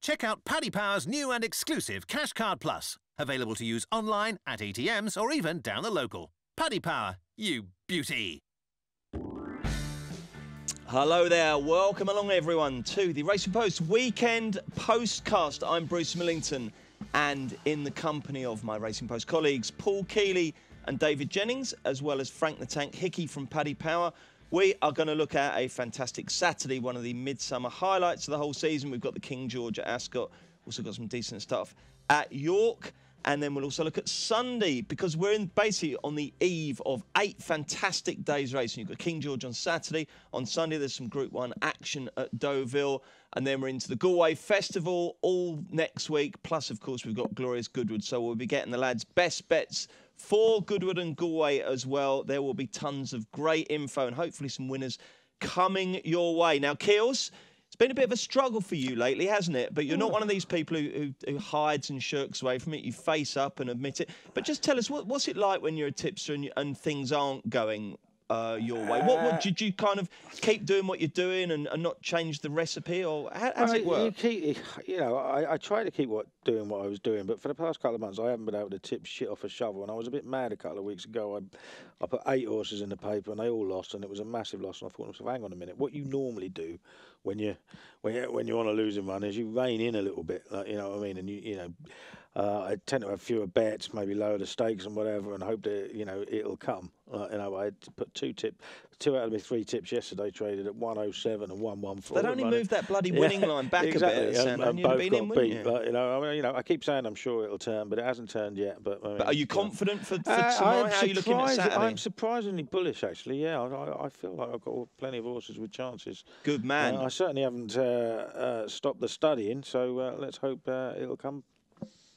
Check out Paddy Power's new and exclusive Cash Card Plus, available to use online, at ATMs, or even down the local. Paddy Power, you beauty. Hello there, welcome along everyone to the Racing Post Weekend Postcast. I'm Bruce Millington, and in the company of my Racing Post colleagues, Paul Keeley and David Jennings, as well as Frank the Tank Hickey from Paddy Power, we are going to look at a fantastic Saturday, one of the midsummer highlights of the whole season. We've got the King George at Ascot, also got some decent stuff at York. And then we'll also look at Sunday, because we're basically on the eve of 8 fantastic days racing. You've got King George on Saturday. On Sunday, there's some Group 1 action at Deauville. And then we're into the Galway Festival all next week. Plus, of course, we've got Glorious Goodwood. So we'll be getting the lads' best bets for Goodwood and Galway as well. There will be tons of great info and hopefully some winners coming your way. Now, Keels, it's been a bit of a struggle for you lately, hasn't it? But you're not one of these people who hides and shirks away from it. You face up and admit it. But just tell us, what's it like when you're a tipster and things aren't going your way? What did you kind of keep doing what you're doing and not change the recipe, or how does it work? I try to keep doing what I was doing, but for the past couple of months, I haven't been able to tip shit off a shovel, and I was a bit mad a couple of weeks ago. I put 8 horses in the paper, and they all lost, and it was a massive loss. And I thought to myself, hang on a minute, what you normally do when you're on a losing run is you rein in a little bit, like, you know what I mean, and I tend to have fewer bets, maybe lower the stakes and whatever, and hope that it'll come. I had to put 2 out of my 3 tips yesterday traded at 107 and 114. They'd only moved that bloody winning line back exactly. a bit, and both been got in, beat. But, I keep saying I'm sure it'll turn, but it hasn't turned yet. But are you confident for tomorrow? How are you looking at Saturday? I'm surprisingly bullish, actually. Yeah, I feel like I've got plenty of horses with chances. Good man. I certainly haven't stopped the studying, so let's hope it'll come.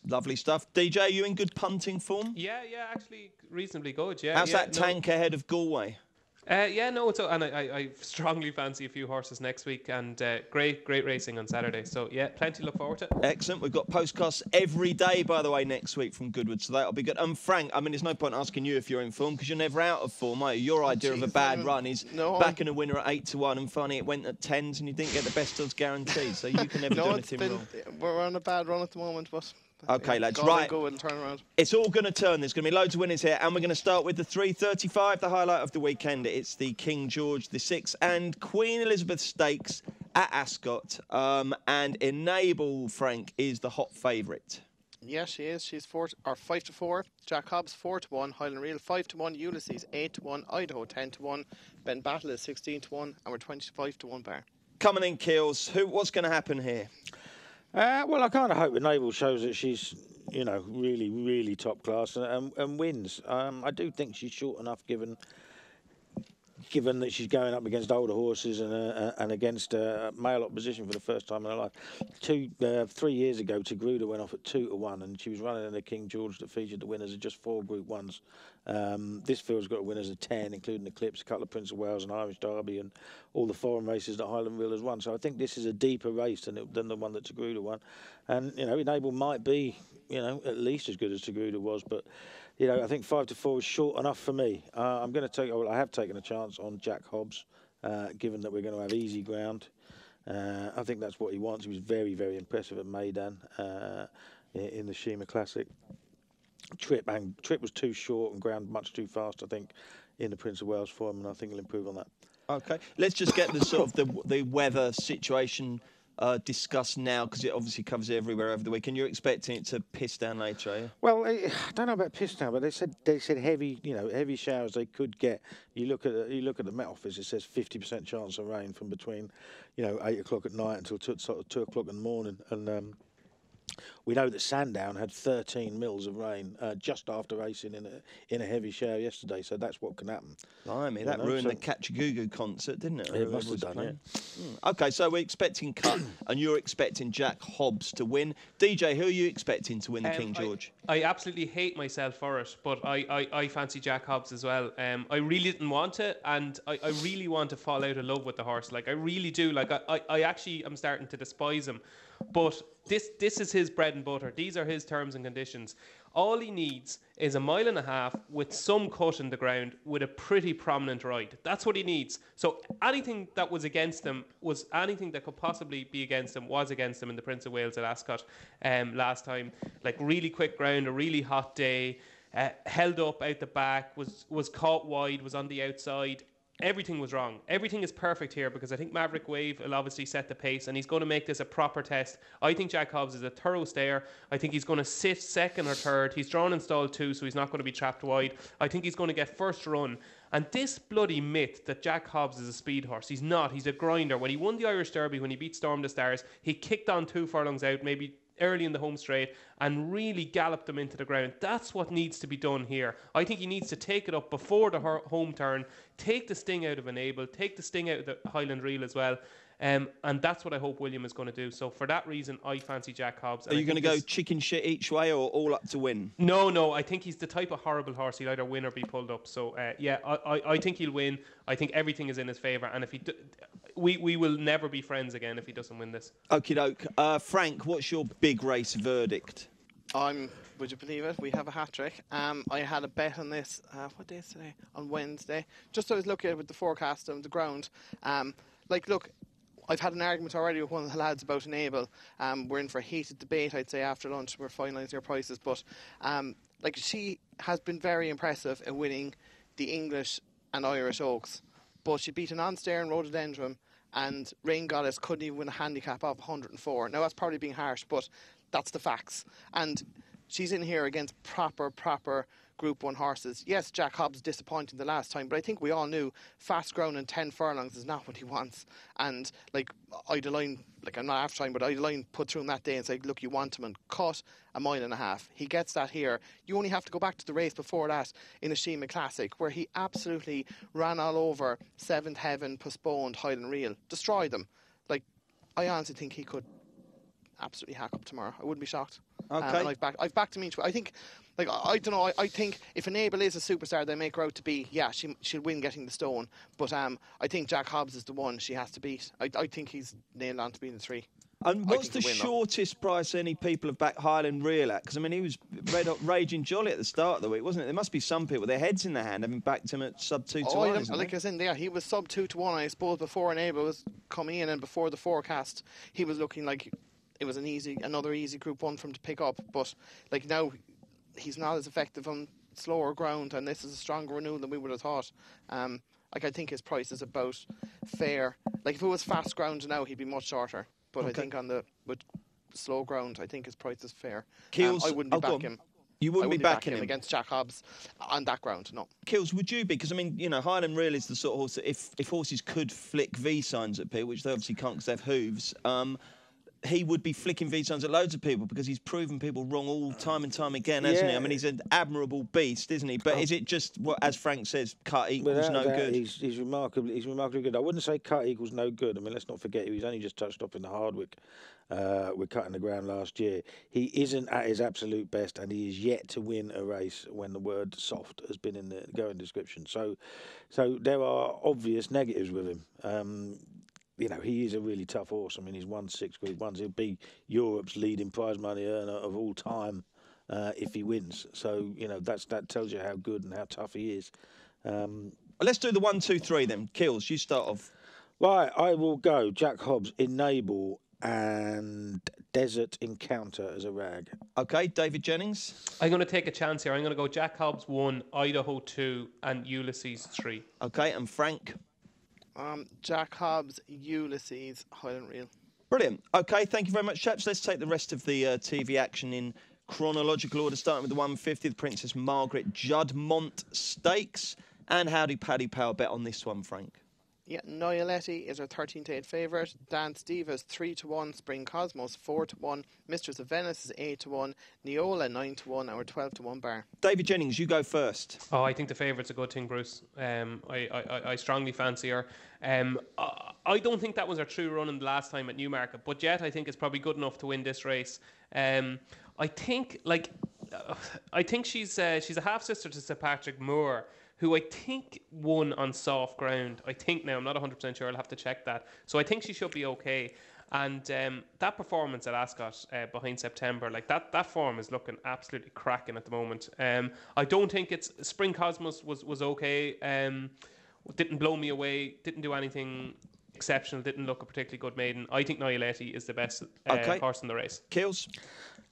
Lovely stuff. DJ, are you in good punting form? Yeah, actually reasonably good. Yeah. How's that tank ahead of Galway? It's and I strongly fancy a few horses next week, and great racing on Saturday. So yeah, plenty to look forward to. Excellent. We've got postcasts every day, by the way, next week from Goodwood, so that'll be good. Frank, I mean, there's no point asking you if you're in form because you're never out of form, are you? Your idea of a bad run is backing a winner at 8-1 and finding it went at 10s and you didn't get the best odds guaranteed, so you can never do anything wrong. We're on a bad run at the moment, but... Okay, lads, right. Go and turn around. It's all going to turn. There's going to be loads of winners here, and we're going to start with the 3:35, the highlight of the weekend. It's the King George VI and Queen Elizabeth Stakes at Ascot. And Enable, Frank, is the hot favourite. Yes, she is. She's 5-4. Jack Hobbs 4-1. Highland Reel 5-1. Ulysses 8-1. Idaho 10-1. Ben Battle is 16-1, and we're 25-1 bar. Coming in, Keels. What's going to happen here? Well, I kind of hope Enable shows that she's, really, really top class and wins. I do think she's short enough, given that she's going up against older horses and against male opposition for the first time in her life. 3 years ago, Tagruda went off at 2-1, and she was running in a King George that featured the winners of just 4 Group 1s. This field's got winners of 10, including Eclipse, a couple of Prince of Wales and Irish Derby, and all the foreign races that Highland Reel has won. So I think this is a deeper race than the one that Tagruda won. And, Enable might be, at least as good as Tagruda was, but... I think 5-4 is short enough for me. I have taken a chance on Jack Hobbs, given that we're going to have easy ground. I think that's what he wants. He was very, very impressive at Maidan in the Shima Classic. Trip was too short and ground much too fast, I think, in the Prince of Wales form, and I think he'll improve on that. Okay, let's just get the sort of the weather situation discussed now, because it obviously covers everywhere over the weekend. You're expecting it to piss down later, are you? Well, I don't know about piss down, but they said heavy, heavy showers they could get. You look at the Met Office, it says 50% chance of rain from between, 8 o'clock at night until 2 o'clock in the morning, and we know that Sandown had 13 mils of rain just after racing in a heavy shower yesterday, so that's what can happen. Blimey, that ruined the Kachagugu concert, didn't it? It must have done, yeah. Okay, so we're expecting Cut, and you're expecting Jack Hobbs to win. DJ, who are you expecting to win the King George? I absolutely hate myself for it, but I fancy Jack Hobbs as well. I really didn't want it, and I really want to fall out of love with the horse. Like, I really do. Like, I actually am starting to despise him. But this is his bread bread and butter. These are his terms and conditions. All he needs is 1.5 miles with some cut in the ground with a pretty prominent ride. That's what he needs. So anything that was against him was anything that could possibly be against him was against him in the Prince of Wales at Ascot last time. Like really quick ground, a really hot day, held up out the back, was caught wide, was on the outside. Everything was wrong. Everything is perfect here because I think Maverick Wave will obviously set the pace and he's going to make this a proper test. I think Jack Hobbs is a thorough stayer. I think he's going to sit second or third. He's drawn in stall 2, so he's not going to be trapped wide. I think he's going to get first run. And this bloody myth that Jack Hobbs is a speed horse, he's not. He's a grinder. When he won the Irish Derby, when he beat Storm the Stars, he kicked on 2 furlongs out, maybe early in the home straight, and really galloped them into the ground. That's what needs to be done here. I think he needs to take it up before the home turn, take the sting out of Enable, take the sting out of the Highland Reel as well. And that's what I hope William is going to do. So for that reason, I fancy Jack Hobbs. Are you going to go chicken shit each way or all up to win? No. I think he's the type of horrible horse he'll either win or be pulled up. So I think he'll win. I think everything is in his favour. And if he, we will never be friends again if he doesn't win this. Okie doke. Frank, what's your big race verdict? Would you believe it? We have a hat trick. I had a bet on this. What day is today? On Wednesday. Just so I was looking at it with the forecast on the ground. Look. I've had an argument already with one of the lads about Enable. We're in for a heated debate, I'd say, after lunch. We're finalising our prices. But, she has been very impressive at winning the English and Irish Oaks. But she beat an on-stair in Rhododendron, and Rain Goddess couldn't even win a handicap of 104. Now, that's probably being harsh, but that's the facts. And she's in here against proper Group 1 horses. Yes, Jack Hobbs disappointed the last time, but I think we all knew fast ground and 10 furlongs is not what he wants. And Idleline, I'm not after time, but Idleline put through him that day and said, look, you want him and cut 1.5 miles. He gets that here. You only have to go back to the race before that in a Shima Classic where he absolutely ran all over Seventh Heaven, postponed Highland Reel, destroyed them. I honestly think he could absolutely hack up tomorrow. I wouldn't be shocked. Okay. And I've backed him each way. I think, I don't know, I think if Enable is a superstar, they make her out to be, she'll win getting the stone. But I think Jack Hobbs is the one she has to beat. I think he's nailed on to being the 3. And what's the shortest price any people have backed Highland Reel at? Because, he was raging jolly at the start of the week, wasn't it? There must be some people, their heads in their hand, having backed him at sub 2 to 1. Like I said, he was sub 2 to 1, I suppose, before Enable was coming in and before the forecast. He was looking like it was another easy Group 1 for him to pick up. But, now he's not as effective on slower ground, and this is a stronger renewal than we would have thought. I think his price is about fair. If it was fast ground now, he'd be much shorter. But I think with slow ground, I think his price is fair. Keels, I wouldn't be backing him. You wouldn't be backing him against Jack Hobbs on that ground, no. Keels, would you be? Because, Highland Reel is the sort of horse that if horses could flick V signs at people, which they obviously can't because they have hooves, he would be flicking V signs at loads of people because he's proven people wrong all time and time again, hasn't he? He's an admirable beast, isn't he? But is it just, as Frank says, cut equals no good? He's remarkably good. I wouldn't say cut equals no good. Let's not forget he's only just touched off in the Hardwick. We're cutting the ground last year. He isn't at his absolute best, and he is yet to win a race when the word soft has been in the going description. So there are obvious negatives with him. He is a really tough horse. He's won 6 Group 1s. He'll be Europe's leading prize money earner of all time if he wins. So, that tells you how good and how tough he is. Let's do the 1, 2, 3 then. Keels, you start off. Right, I will go Jack Hobbs, Enable and Desert Encounter as a rag. OK, David Jennings? I'm going to take a chance here. I'm going to go Jack Hobbs 1, Idaho 2 and Ulysses 3. OK, and Frank? Jack Hobbs, Ulysses, Highland Reel. Brilliant. OK, thank you very much, chaps. Let's take the rest of the TV action in chronological order, starting with the 150, the Princess Margaret Juddmonte Stakes. And how do Paddy Power bet on this one, Frank? Yeah, Noyaletti is our 13-to-8 favourite. Dan Stevens 3 to 1. Spring Cosmos 4 to 1. Mistress of Venice is 8 to 1. Neola 9 to 1. Our 12 to 1 bar. David Jennings, you go first. Oh, I think the favourite's a good thing, Bruce. I strongly fancy her. I don't think that was her true run in the last time at Newmarket, but yet I think it's probably good enough to win this race. I think she's a half sister to Sir Patrick Moore, who I think won on soft ground. I think now, I'm not 100% sure, I'll have to check that. So I think she should be okay. And that performance at Ascot behind September, like that form is looking absolutely cracking at the moment. I don't think Spring Cosmos was okay. Didn't blow me away. Didn't do anything exceptional. Didn't look a particularly good maiden. I think Nialetti is the best horse in the race. Kills.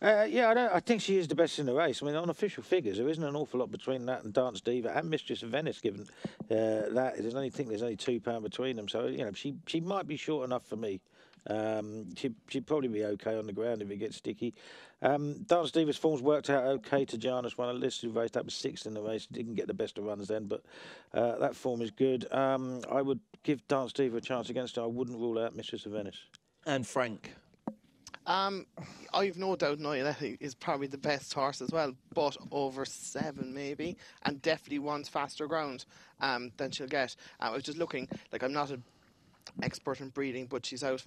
I think she is the best in the race. I mean, on official figures, there isn't an awful lot between that and Dance Diva and Mistress of Venice. Given that, there's only £2 between them. So she might be short enough for me. She'd probably be okay on the ground if it gets sticky. Dance Diva's form's worked out okay. Tajanis won a listed race. That was 6th in the race. Didn't get the best of runs then, but that form is good. I would give Dance Diva a chance against her. I wouldn't rule out Mistress of Venice. And Frank. I've no doubt Nialetti is probably the best horse as well, but over 7 maybe, and definitely wants faster ground than she'll get. I was just looking, like, I'm not an expert in breeding, but she's out.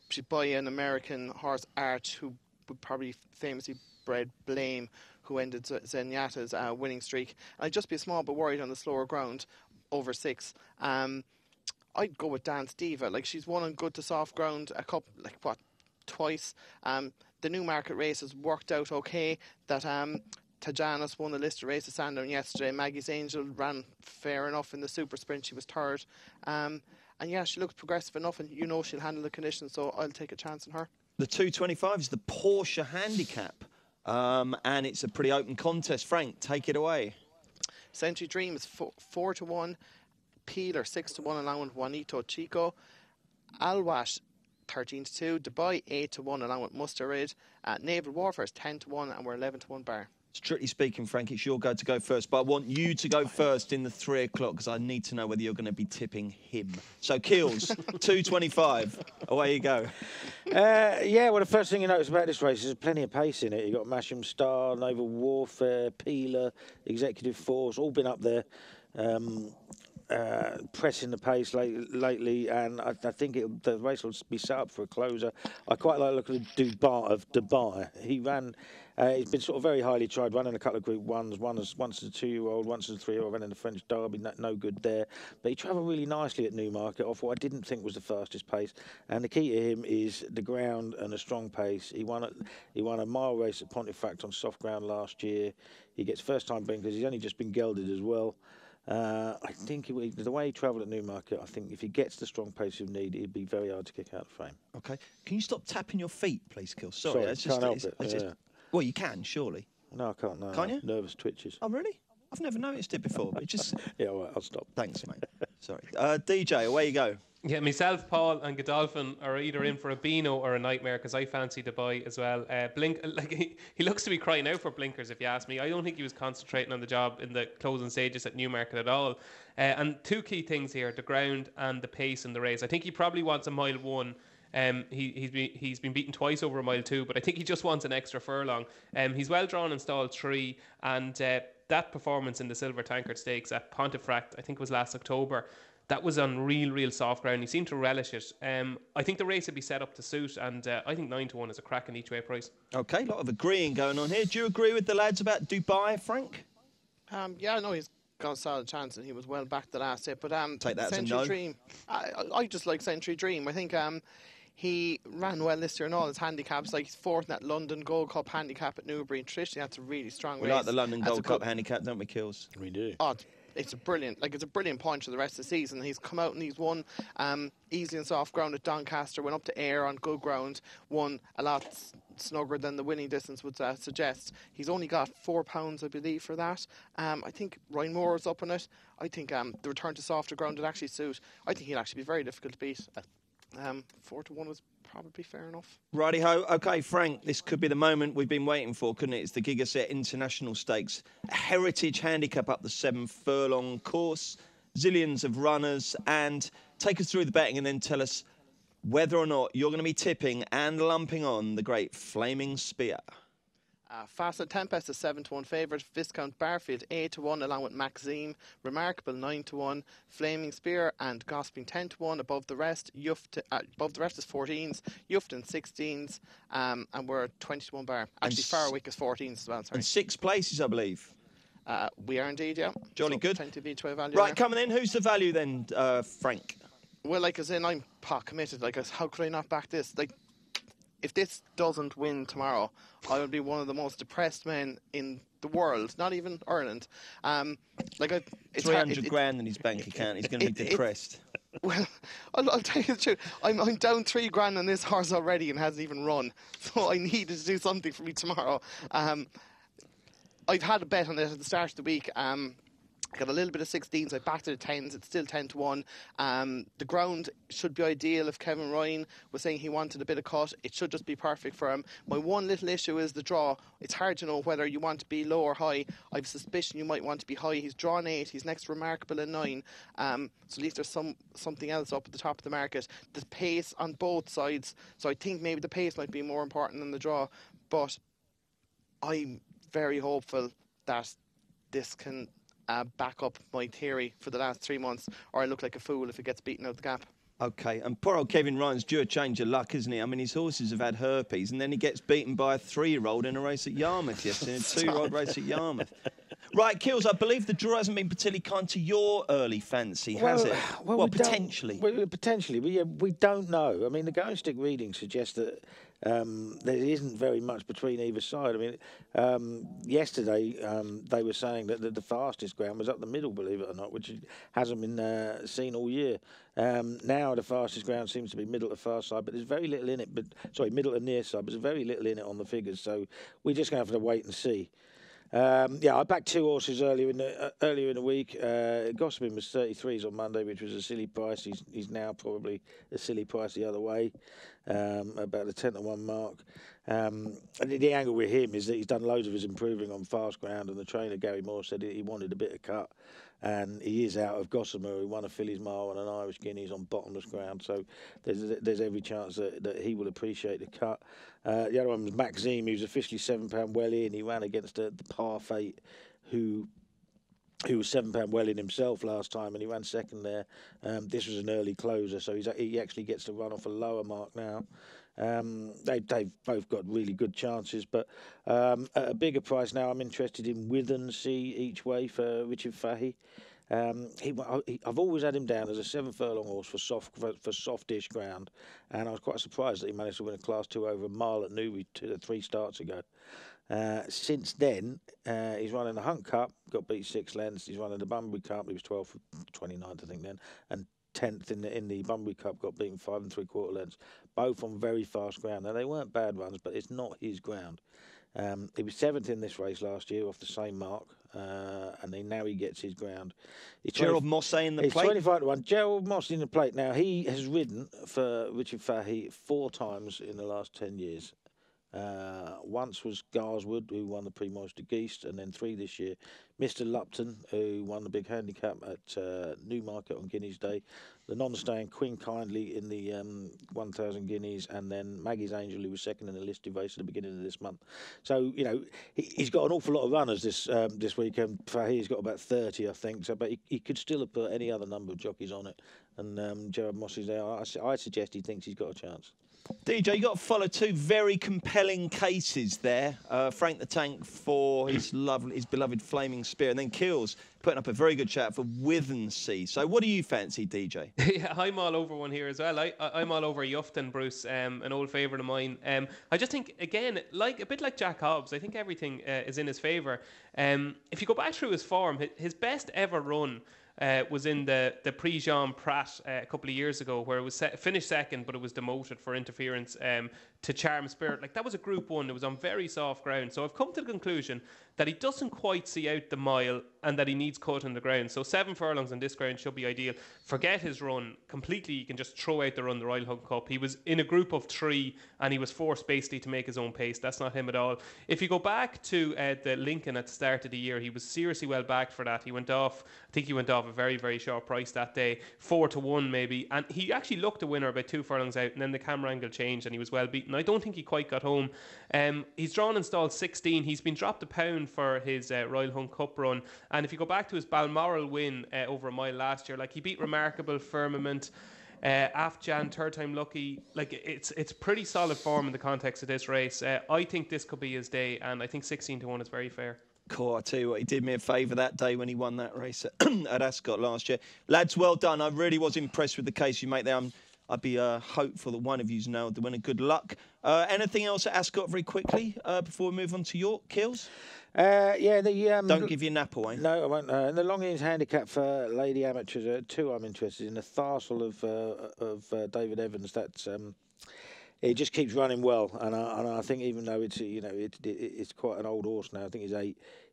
She's by an American horse, Arch, who would probably famously bred Blame, who ended Zenyatta's winning streak. And I'd just be a small bit worried on the slower ground over 6. I'd go with Dance Diva. Like, she's won on good to soft ground twice. The Newmarket race has worked out okay. That Tajanis won the listed race at Sandown yesterday. Maggie's Angel ran fair enough in the super sprint. She was 3rd. And yeah, she looks progressive enough, and she'll handle the conditions, so I'll take a chance on her. The 225 is the Porsche Handicap, and it's a pretty open contest. Frank, take it away. Century Dream is 4-1. Peeler 6-1 along with Juanito Chico. Alwash 13-2. Dubai 8-1 along with Mustarid. Naval Warfare is 10-1, and we're 11-1 bar. Strictly speaking, Frank, it's your go to go first, but I want you to go first in the 3 o'clock because I need to know whether you're going to be tipping him. So, Keels, 225. Away you go. Well, the first thing you notice about this race is there's plenty of pace in it. You've got Masham Star, Naval Warfare, Peeler, Executive Force, all been up there. Pressing the pace lately, and I think the race will be set up for a closer. I quite like looking at Dubai. He ran. He's been sort of very highly tried, running a couple of Group 1s, once as a 2-year-old, once as a 3-year-old, running the French Derby, no good there. But he travelled really nicely at Newmarket off what I didn't think was the fastest pace. And the key to him is the ground and a strong pace. He won a mile race at Pontefract on soft ground last year. He gets first-time blinkers. He's only just been gelded as well. I think the way he travelled at Newmarket, I think if he gets the strong pace you need, it'd be very hard to kick out the frame. Okay. Can you stop tapping your feet, please, Kill? Sorry, can't help it. Well, you can, surely. No, I can't. No, can't you? Nervous twitches. Oh, really? I've never noticed it before, but it just... Yeah, all right, I'll stop. Thanks, mate. Sorry. DJ, away you go. Yeah, myself, Paul, and Godolphin are either in for a Beano or a nightmare because I fancy Dubai as well. He looks to be crying out for blinkers, if you ask me. I don't think he was concentrating on the job in the closing stages at Newmarket at all. And 2 key things here: the ground and the pace in the race. I think he probably wants a mile 1. He's been beaten twice over a mile 2, but I think he just wants an extra furlong. He's well drawn in stall 3, and that performance in the Silver Tankard Stakes at Pontefract, I think it was last October, that was on real soft ground. He seemed to relish it. I think the race would be set up to suit, and I think 9-1 is a cracking each way price. Okay, a lot of agreeing going on here. Do you agree with the lads about Dubai, Frank? Yeah, no, he's got a solid chance, and he was well back the last hit. But take that Century as a no. Dream, I just like Century Dream. I think he ran well this year in all his handicaps. Like, he's 4th in that London Gold Cup handicap at Newbury. Traditionally, that's a really strong race. We like the London Gold Cup handicap, don't we, Kills? We do. Oh, it's a brilliant point for the rest of the season. He's come out and he's won easily on soft ground at Doncaster, went up to Ayr on good ground, won a lot snugger than the winning distance would suggest. He's only got £4, I believe, for that. I think Ryan Moore's up on it. I think the return to softer ground would actually suit. I think he'll actually be very difficult to beat. 4-1 was probably fair enough. Righty-ho. Okay, Frank, this could be the moment we've been waiting for, couldn't it? It's the Gigaset International Stakes. A heritage handicap up the 7-furlong course. Zillions of runners. And take us through the betting and then tell us whether or not you're going to be tipping and lumping on the great Flaming Spear. Fast Tempest is 7-1 favourite. Viscount Barfield 8-1 along with Maxime. Remarkable 9-1. Flaming Spear and Gosping 10-1. Above the rest above the rest is 14s. Yufton 16s. And we're 20-1 bar. Actually, Farwick is 14s as well. Sorry. And 6 places, I believe. We are indeed, yeah. Jolly good. Plenty of each way value. Right, there. coming in. Who's the value then, Frank? Well, like, as in, I'm pot committed. Like, how could I not back this? Like, if this doesn't win tomorrow, I would be one of the most depressed men in the world, not even Ireland. It's 300 grand in his bank account. He's going to be depressed. Well, I'll tell you the truth. I'm down 3 grand on this horse already and hasn't even run. So I needed to do something for me tomorrow. I've had a bet on it at the start of the week. I got a little bit of 16s. I backed it at 10s. It's still 10-1. The ground should be ideal. If Kevin Ryan was saying he wanted a bit of cut, it should just be perfect for him. My one little issue is the draw. It's hard to know whether you want to be low or high. I have a suspicion you might want to be high. He's drawn 8. He's next to Remarkable in 9. So at least there's something else up at the top of the market. The pace on both sides. So I think maybe the pace might be more important than the draw. But I'm very hopeful that this can back up my theory for the last 3 months, or I look like a fool if it gets beaten out the gap. Okay, and poor old Kevin Ryan's due a change of luck, isn't he? I mean, his horses have had herpes, and then he gets beaten by a 3-year-old in a race at Yarmouth yesterday, a 2-year-old race at Yarmouth. Right, Kills, I believe the draw hasn't been particularly kind to your early fancy, has it? Well, potentially. Potentially, but yeah, we don't know. I mean, the going stick readings suggest that there isn't very much between either side. I mean, yesterday they were saying that the fastest ground was up the middle, believe it or not, which hasn't been seen all year. Now the fastest ground seems to be middle to far side, but there's very little in it. Middle to near side, but there's very little in it on the figures. So we're just going to have to wait and see. I backed 2 horses earlier in the week. Gossamin was 33s on Monday, which was a silly price. He's now probably a silly price the other way, about the 10-1 mark. And the angle with him is that he's done loads of his improving on fast ground, and the trainer Gary Moore said he wanted a bit of cut, and he is out of Gossamer, who won a Fillies Mile and an Irish Guineas on bottomless ground. So there's every chance that he will appreciate the cut. The other one was Maxime, who's officially £7 well in. He ran against the par fate, who was £7 well in himself last time, and he ran second there. This was an early closer, so he actually gets to run off a lower mark now. They've both got really good chances, but at a bigger price now, I'm interested in Withensea each way for Richard Fahey. I've always had him down as a 7 furlong horse for softish ground, and I was quite surprised that he managed to win a Class 2 over a mile at Newry 3 starts ago. Since then, he's running the Hunt Cup, got beat 6 lengths. He's running the Bunbury Cup, he was 12th for 29th, I think then, and 10th in the Bunbury Cup, got beaten 5 3/4 lengths, both on very fast ground. Now, they weren't bad runs, but it's not his ground. He was 7th in this race last year off the same mark, and now he gets his ground. Gerald Mosse in the plate? 25-1. Gerald Mosse in the plate. Now, he has ridden for Richard Fahey 4 times in the last 10 years. Once was Garswood, who won the Prix Moche de Geest, and then 3 this year. Mr. Lupton, who won the big handicap at Newmarket on Guineas Day. The non-staying Queen Kindly in the 1,000 guineas, and then Maggie's Angel, who was second in the listed race at the beginning of this month. So, he's got an awful lot of runners this weekend. He's got about 30, I think. So, but he could still have put any other number of jockeys on it. And Gerard Moss is there. I suggest he thinks he's got a chance. DJ, you got to follow 2 very compelling cases there. Frank the Tank for his beloved Flaming Spear, and then Kills putting up a very good chat for Withensea. So what do you fancy, DJ? Yeah, I'm all over one here as well. I'm all over Yufton, Bruce, an old favourite of mine. I just think, again, a bit like Jack Hobbs, I think everything is in his favour. If you go back through his form, his best ever run was in the Prix Jean Prat a couple of years ago, where it was finished second, but it was demoted for interference to Charm Spirit. Like, that was a Group 1. It was on very soft ground. So I've come to the conclusion that he doesn't quite see out the mile and that he needs cut on the ground. So 7 furlongs on this ground should be ideal. Forget his run completely. You can just throw out the run, the Royal Hunt Cup. He was in a group of 3 and he was forced basically to make his own pace. That's not him at all. If you go back to the Lincoln at the start of the year, he was seriously well backed for that. He went off a very, very short price that day, 4-1 maybe. And he actually looked a winner about 2 furlongs out, and then the camera angle changed and he was well beaten. I don't think he quite got home. He's drawn and stalled 16. He's been dropped £1 for his Royal Hunt Cup run. And if you go back to his Balmoral win over a mile last year, like, he beat Remarkable, Firmament, Afjan, Third Time Lucky. Like, it's pretty solid form in the context of this race. I think this could be his day, and I think 16-1 is very fair. Cool, I tell you what, he did me a favour that day when he won that race at Ascot last year. Lads, well done. I really was impressed with the case you make there. I'd be hopeful that one of you's nailed the winner. Good luck. Anything else at Ascot very quickly before we move on to York, Kills? Don't give your nap away. No, I won't. The long innings handicap for lady amateurs, two I'm interested in. The Tharsel of David Evans. That's it just keeps running well, and I think even though it's quite an old horse now, I think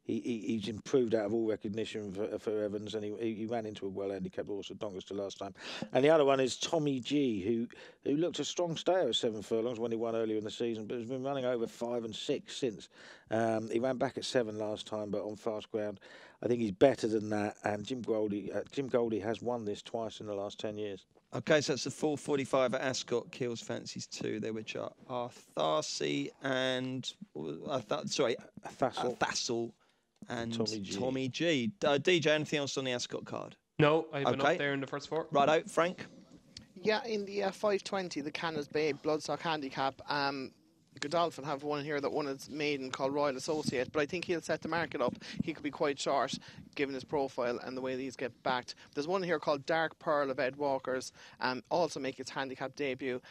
he's improved out of all recognition for Evans, and he ran into a well-handicapped horse at Doncaster last time. And the other one is Tommy G, who looked a strong stayer at 7 furlongs when he won earlier in the season, but has been running over 5 and 6 since. He ran back at 7 last time, but on fast ground. I think he's better than that, and Jim Goldie has won this twice in the last 10 years. Okay, so it's the 4:45 at Ascot. Kills fancies 2 there, which are Arthasi and Thassel and Tommy G. DJ, anything else on the Ascot card? No, I've been up there in the first 4. Righto, Frank? Yeah, in the 520, the Cannes Bay Bloodstock Handicap, Godolphin have one here that won its maiden called Royal Associate, but I think he'll set the market up. He could be quite short given his profile and the way these get backed. There's one here called Dark Pearl of Ed Walker's, also make its handicap debut.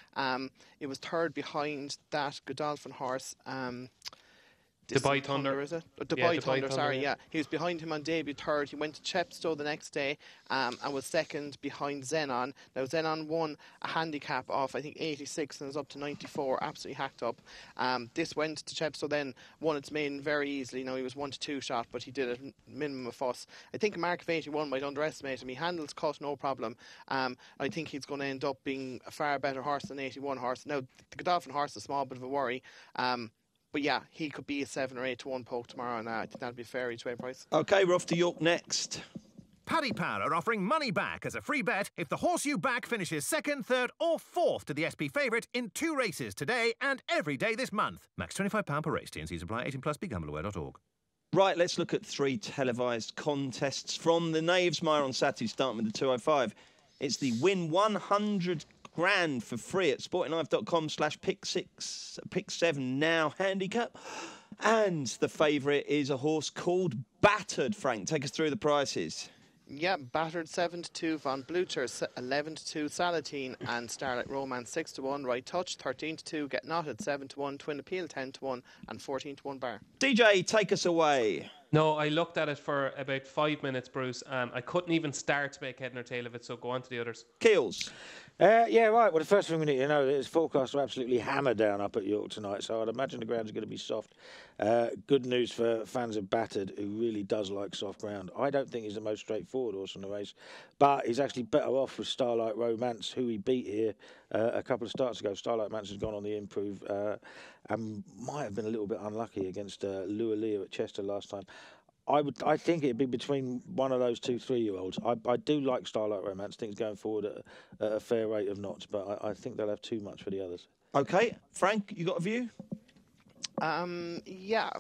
It was third behind that Godolphin horse. Dubai Thunder, is it? Dubai Thunder, sorry, yeah. He was behind him on debut third. He went to Chepstow the next day and was second behind Zenon. Now, Zenon won a handicap off, I think, 86 and is up to 94, absolutely hacked up. This went to Chepstow then, won its maiden very easily. Now, he was 1-2 shot, but he did a minimum of fuss. I think a mark of 81 might underestimate him. He handles cut, no problem. I think he's going to end up being a far better horse than 81 horse. Now, the Godolphin horse is a small bit of a worry. But yeah, he could be a 7 or 8 to 1 poke tomorrow, and I think that'd be a fair each way price. Okay, we're off to York next. Paddy Power are offering money back as a free bet if the horse you back finishes 2nd, 3rd or 4th to the SP favourite in 2 races today and every day this month. Max £25 per race. T&Cs apply. 18+. BeGambleAware.org. Right, let's look at 3 televised contests from the Knavesmire on Saturday, starting with the 205. It's the Win 100 grand for free at sportinglife.com/pick7 now handicap. And the favourite is a horse called Battered. Frank, take us through the prices. Yeah, Battered 7-2, Von Blucher 11-2, Salatine and Starlight Romance 6-1, Right Touch 13-2, Get Knotted 7-1, Twin Appeal 10-1 and 14-1 Bar. DJ, take us away. No, I looked at it for about 5 minutes, Bruce, and I couldn't even start to make head nor tail of it, so go on to the others. Keels. Yeah, right. Well, the first thing we need to know is forecasts are absolutely hammered down up at York tonight, so I'd imagine the ground's going to be soft. Good news for fans of Battered, who really does like soft ground. I don't think he's the most straightforward horse in the race, but he's actually better off with Starlight Romance, who he beat here a couple of starts ago. Starlight Romance has gone on the improve and might have been a little bit unlucky against Lualia at Chester last time. I think it'd be between one of those 2 3-year-olds. I do like Starlight Romance. I think it's going forward at a fair rate of knots, but I think they'll have too much for the others. Okay, Frank, you got a view? Yeah.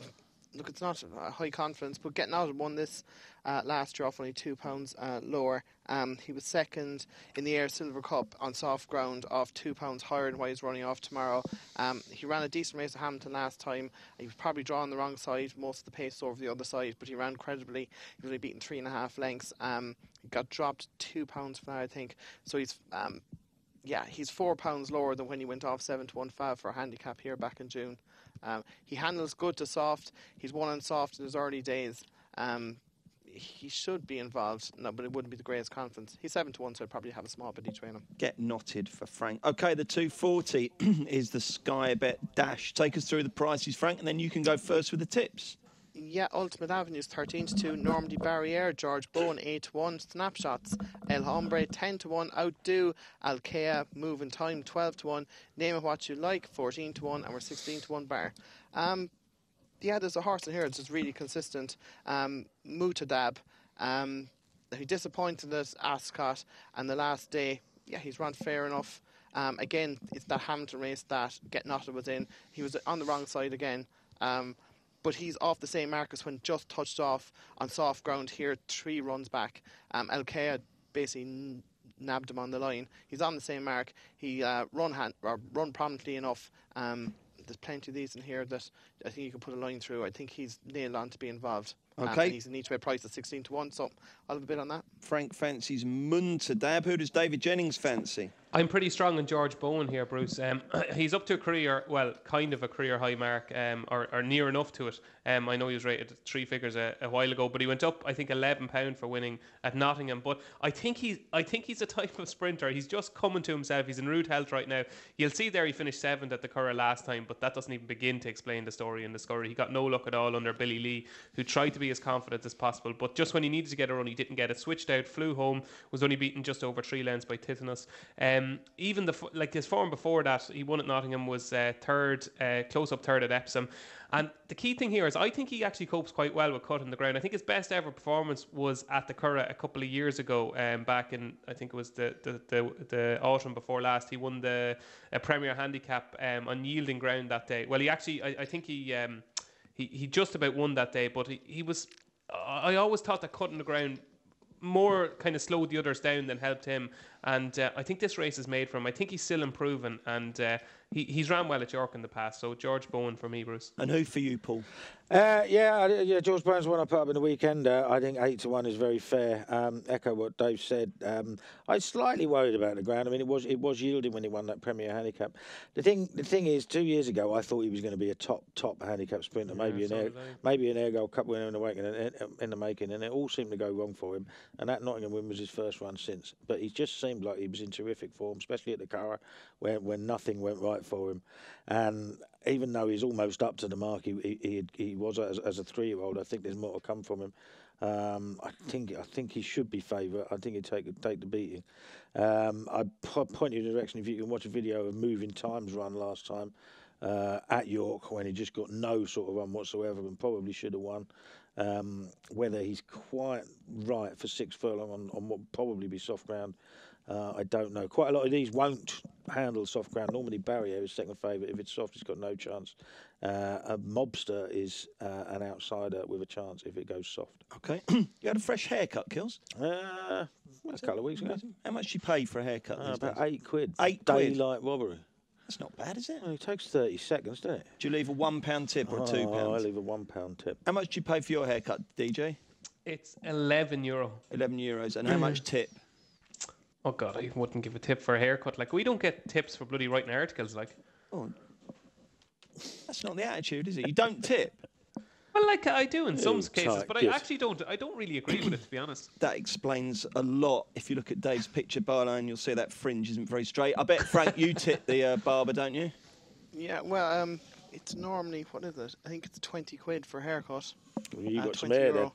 Look, it's not high confidence, but Getting Out won this last year off only £2 lower. He was second in the Air Silver Cup on soft ground off £2 higher than what he's running off tomorrow. He ran a decent race at Hamilton last time. He was probably drawing the wrong side, most of the pace over the other side, but he ran credibly. He was only beaten 3.5 lengths. He got dropped £2 for that, I think. So he's he's £4 lower than when he went off 7-1 for a handicap here back in June. He handles good to soft. He's won on soft in his early days. He should be involved, no, but it wouldn't be the greatest confidence. He's 7-1, so I'd probably have a small bit each way on him. Get Knotted for Frank. Okay, the 240 is the Sky Bet Dash. Take us through the prices, Frank, and then you can go first with the tips. Yeah, Ultimate Avenues 13-2, Normandy Barriere, George Bowen 8-1, Snapshots, El Hombre 10-1, Outdo, Alkea, Move in Time 12-1, Name It What You Like 14-1, and we're 16-1 Bar. Yeah, there's a horse in here that's just really consistent. Mutadab, he disappointed at Ascot, and the last day, yeah, he's run fair enough. Again, it's that Hamilton race that Get Knotted was in. He was on the wrong side again. But he's off the same mark as when just touched off on soft ground here 3 runs back. Alkea basically nabbed him on the line. He's on the same mark. He run prominently enough there's plenty of these in here that I think you can put a line through. I think he's nailed on to be involved. Okay. And he's an each way price at 16-1, so I'll have a bit on that. Frank fancies Muntadab. Who does David Jennings fancy? I'm pretty strong on George Bowen here, Bruce. He's up to a career, well, kind of a career high mark, or near enough to it. I know he was rated 3 figures a while ago, but he went up, I think, £11 for winning at Nottingham. But I think he's a type of sprinter. He's just coming to himself. He's in rude health right now. You'll see there he finished 7th at the Curragh last time, but that doesn't even begin to explain the story in the Scurry. He got no luck at all under Billy Lee, who tried to be as confident as possible, but just when he needed to get a run, he didn't get it. Switched out, flew home, was only beaten just over 3 lengths by Titanos. Even his form before that, he won at Nottingham, was third, close up third at Epsom. And the key thing here is I think he actually copes quite well with cutting the ground. I think his best ever performance was at the Curragh a couple of years ago, back in, I think it was the autumn before last. He won the Premier Handicap on yielding ground that day. Well, he actually, I think he just about won that day, but he was, I always thought that cutting the ground more kind of slowed the others down than helped him, and I think this race is made for him. I think he's still improving, and he's ran well at York in the past. So George Bowen for me, Bruce. And who for you, Paul? George Bowen's one I put up in the weekend. I think 8-1 is very fair. Echo what Dave said. I was slightly worried about the ground. I mean, it was yielding when he won that Premier Handicap. The thing is, 2 years ago, I thought he was going to be a top handicap sprinter, maybe an Air Gold Cup winner in the making, and it all seemed to go wrong for him. And that Nottingham win was his first run since. But he just seemed like he was in terrific form, especially at the Curragh, when nothing went right for him. And even though he's almost up to the mark he was as a 3-year-old, I think there's more to come from him. I think he should be favourite. I think he'd take the beating. I point you in the direction, if you can watch a video of Moving Time's run last time at York, when he just got no sort of run whatsoever and probably should have won. Whether he's quite right for 6 furlong on what will probably be soft ground, I don't know. Quite a lot of these won't handle soft ground. Normally Barrier is second favourite. If it's soft, it's got no chance. A Mobster is an outsider with a chance if it goes soft. Okay. You had a fresh haircut, Kills? A couple of weeks ago. How much do you pay for a haircut? About £8. £8? Daylight robbery. That's not bad, is it? Well, it takes 30 seconds, doesn't it? Do you leave a £1 tip or a £2? I leave a £1 tip. How much do you pay for your haircut, DJ? It's €11. €11. And how much tip? Oh God, I wouldn't give a tip for a haircut. Like, we don't get tips for bloody writing articles. Like, oh, that's not the attitude, is it? You don't tip. Well, like I do in some cases, but yes. I actually don't. I don't really agree with it, to be honest. That explains a lot. If you look at Dave's picture byline, you'll see that fringe isn't very straight. I bet, Frank, you tip the barber, don't you? Yeah, well, it's normally, what is it? I think it's £20 for a haircut. Well, you got some hair then.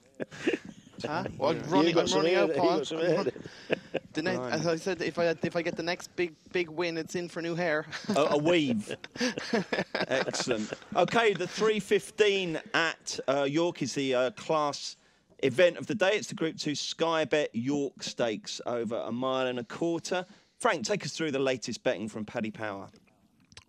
Huh? Well, I'm running out, Paul. Right. As I said, if I get the next big win, it's in for new hair. A weave. Excellent. Okay, the 3:15 at York is the class event of the day. It's the Group 2 Sky Bet York Stakes over 1.25 miles. Frank, take us through the latest betting from Paddy Power.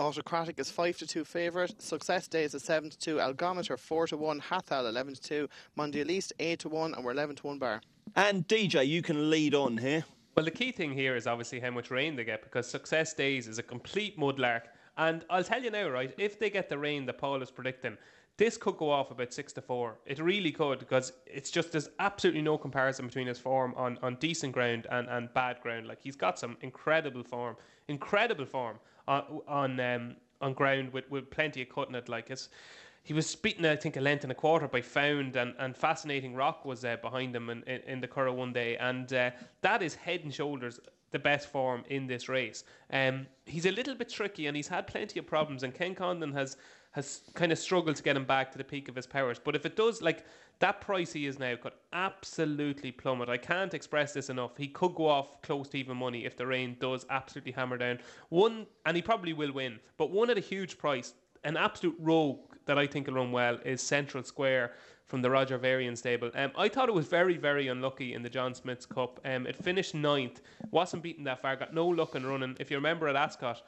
Autocratic is 5-2 favourite. Success Day is a 7-2. Algometer 4-1. Hathal 11-2. Monday Elise 8-1, and we're 11-1 bar. And DJ, you can lead on here. Well, the key thing here is obviously how much rain they get, because Success Days is a complete mudlark. And I'll tell you now, right, if they get the rain that Paul is predicting, this could go off about 6-4. It really could, because it's just, there's absolutely no comparison between his form on decent ground and bad ground. Like, he's got some incredible form on ground with plenty of cutting it. Like, he was beaten, I think, 1.25 lengths by Found, and Fascinating Rock was behind him in the Curragh one day, and that is head and shoulders the best form in this race. He's a little bit tricky, and he's had plenty of problems, and Ken Condon has kind of struggled to get him back to the peak of his powers. But if it does, like, that price he is now could absolutely plummet. I can't express this enough. He could go off close to even money if the rain does absolutely hammer down. And he probably will win, but one at a huge price, an absolute rogue that I think will run well, is Central Square from the Roger Varian stable. I thought it was very, very unlucky in the John Smith's Cup. It finished 9th, wasn't beaten that far, got no luck in running. If you remember at Ascot,